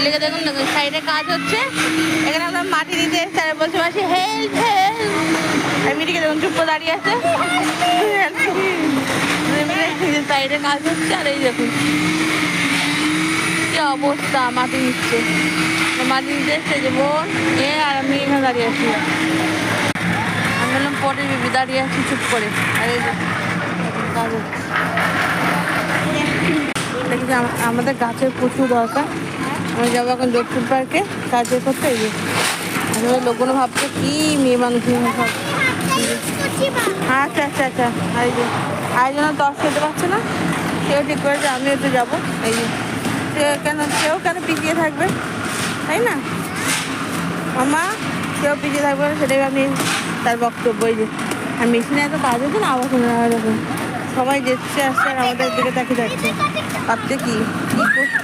লেগে দেখুন দেখুন সাইডে কাজ হচ্ছে। এখানে আমরা মাটি দিতে এসছি আর বলছে মাসি হেল্প হেল্প। আর মিটিকে দেখুন চুপ করে দাঁড়িয়ে আছে। সাইডে কাজ হচ্ছে আর এই দেখুন কি অবস্থা, মাটি নিচ্ছে। মাটি নিতে এসছে যে বোন এ আর আমি এখানে দাঁড়িয়ে আছি। আমি বললাম পটের বেবি দাঁড়িয়ে আছি চুপ করে। আর এই যে কাজ হচ্ছে। দেখি আমাদের গাছের প্রচুর দরকার। আমি যাবো এখন যোধপুর পার্কে কাজে করতে। এই যে আসলে লোকগুলো ভাবছে কি মেয়ে মানুষ সব। আচ্ছা আচ্ছা আচ্ছা। আর এই যে আরেকজন দশ খেতে পারছে না, সেও ঠিক করেছে আমিও একটু যাবো। এই যে কেউ কেন পিছিয়ে থাকবে, তাই না মামা? কেউ পিছিয়ে থাকবে না, সেটাই আমি তার বক্তব্য। এই যে আর মেশিনে এত কাজ হচ্ছে না, আবার দেখুন সবাই দেখছে আসছে আর আমাদের দিকে তাকিয়ে যাচ্ছে। ভাবছে কি করছে।